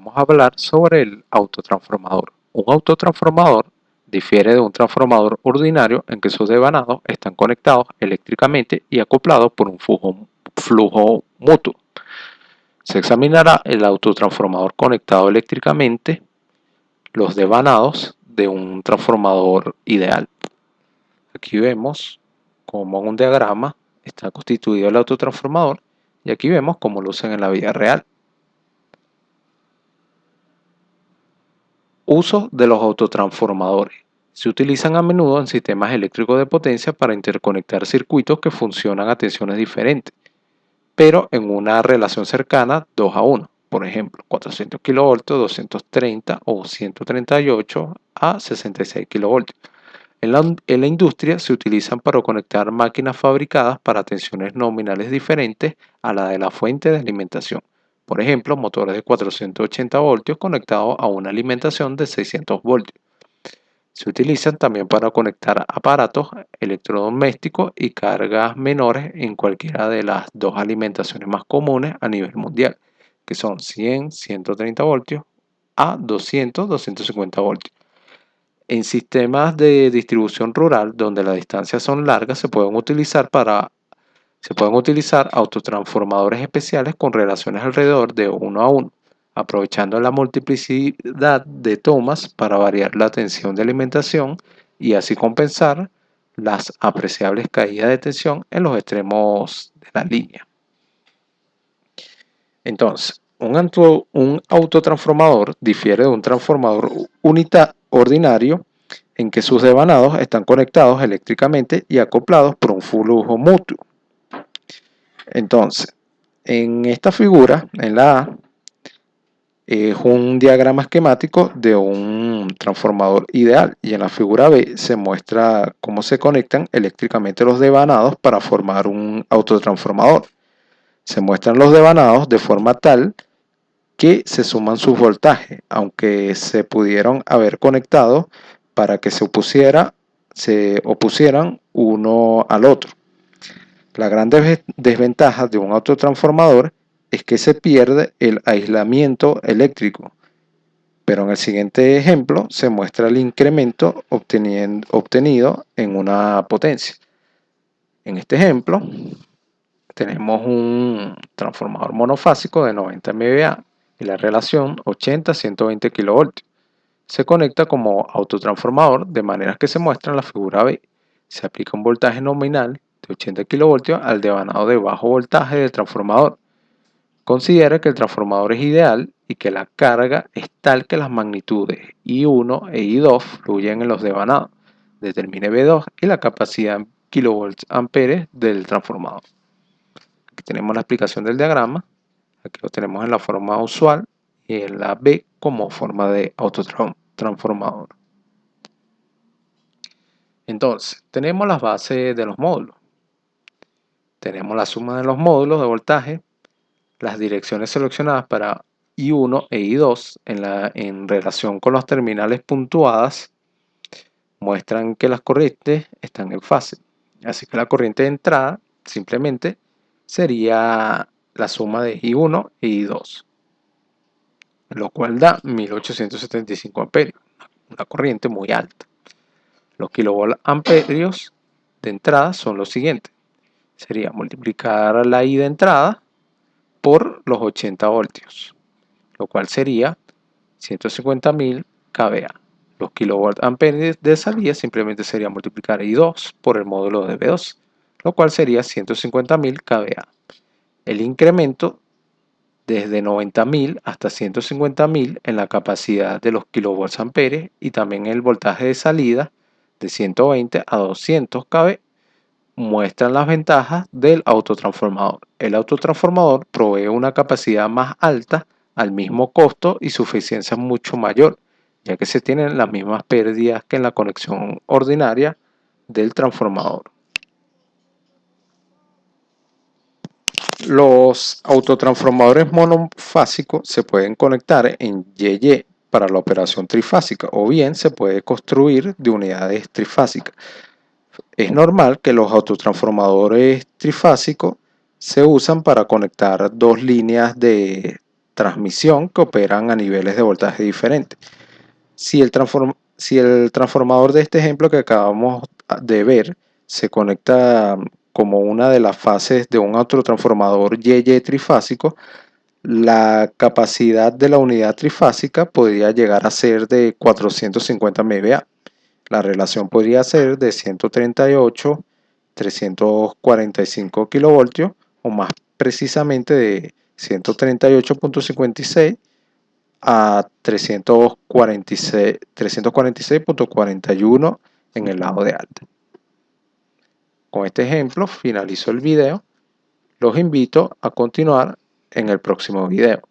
Vamos a hablar sobre el autotransformador. Un autotransformador difiere de un transformador ordinario en que sus devanados están conectados eléctricamente y acoplados por un flujo mutuo. Se examinará el autotransformador conectado eléctricamente, los devanados de un transformador ideal. Aquí vemos cómo en un diagrama está constituido el autotransformador y aquí vemos cómo lo usan en la vida real. Uso de los autotransformadores. Se utilizan a menudo en sistemas eléctricos de potencia para interconectar circuitos que funcionan a tensiones diferentes, pero en una relación cercana 2 a 1. Por ejemplo, 400 kV, 230 o 138 a 66 kV. En la industria se utilizan para conectar máquinas fabricadas para tensiones nominales diferentes a la de la fuente de alimentación. Por ejemplo, motores de 480 voltios conectados a una alimentación de 600 voltios. Se utilizan también para conectar aparatos electrodomésticos y cargas menores en cualquiera de las dos alimentaciones más comunes a nivel mundial, que son 100, 130 voltios a 200, 250 voltios. En sistemas de distribución rural, donde las distancias son largas, se pueden utilizar autotransformadores especiales con relaciones alrededor de 1 a 1, aprovechando la multiplicidad de tomas para variar la tensión de alimentación y así compensar las apreciables caídas de tensión en los extremos de la línea. Entonces, un autotransformador difiere de un transformador ordinario en que sus devanados están conectados eléctricamente y acoplados por un flujo mutuo. Entonces, en esta figura, en la A, es un diagrama esquemático de un transformador ideal y en la figura B se muestra cómo se conectan eléctricamente los devanados para formar un autotransformador. Se muestran los devanados de forma tal que se suman sus voltajes, aunque se pudieron haber conectado para que se opusieran uno al otro. La gran desventaja de un autotransformador es que se pierde el aislamiento eléctrico, pero en el siguiente ejemplo se muestra el incremento obtenido en una potencia. En este ejemplo tenemos un transformador monofásico de 90 MVA y la relación 80-120 kV. Se conecta como autotransformador de manera que se muestra en la figura B. Se aplica un voltaje nominal de 80 kV al devanado de bajo voltaje del transformador. Considera que el transformador es ideal y que la carga es tal que las magnitudes I1 e I2 fluyen en los devanados. Determine V2 y la capacidad en kVA del transformador. Aquí tenemos la explicación del diagrama. Aquí lo tenemos en la forma usual y en la B como forma de autotransformador. Entonces, tenemos las bases de los módulos. Tenemos la suma de los módulos de voltaje, las direcciones seleccionadas para I1 e I2 en relación con las terminales puntuadas muestran que las corrientes están en fase. Así que la corriente de entrada simplemente sería la suma de I1 e I2, lo cual da 1875 amperios, una corriente muy alta. Los kilovoltamperios de entrada son los siguientes. Sería multiplicar la I de entrada por los 80 voltios, lo cual sería 150.000 kVA. Los kilovoltamperios de salida simplemente sería multiplicar I2 por el módulo de V2, lo cual sería 150.000 kVA. El incremento desde 90.000 hasta 150.000 en la capacidad de los kilovoltamperios y también el voltaje de salida de 120 a 200 kV muestran las ventajas del autotransformador. El autotransformador provee una capacidad más alta al mismo costo y su eficiencia es mucho mayor, ya que se tienen las mismas pérdidas que en la conexión ordinaria del transformador. Los autotransformadores monofásicos se pueden conectar en YY para la operación trifásica o bien se puede construir de unidades trifásicas. Es normal que los autotransformadores trifásicos se usan para conectar dos líneas de transmisión que operan a niveles de voltaje diferentes. Si el transformador de este ejemplo que acabamos de ver se conecta como una de las fases de un autotransformador YY trifásico, la capacidad de la unidad trifásica podría llegar a ser de 450 MVA. La relación podría ser de 138, 345 kilovoltios o más precisamente de 138.56 a 346.41 en el lado de alta. Con este ejemplo finalizo el video. Los invito a continuar en el próximo video.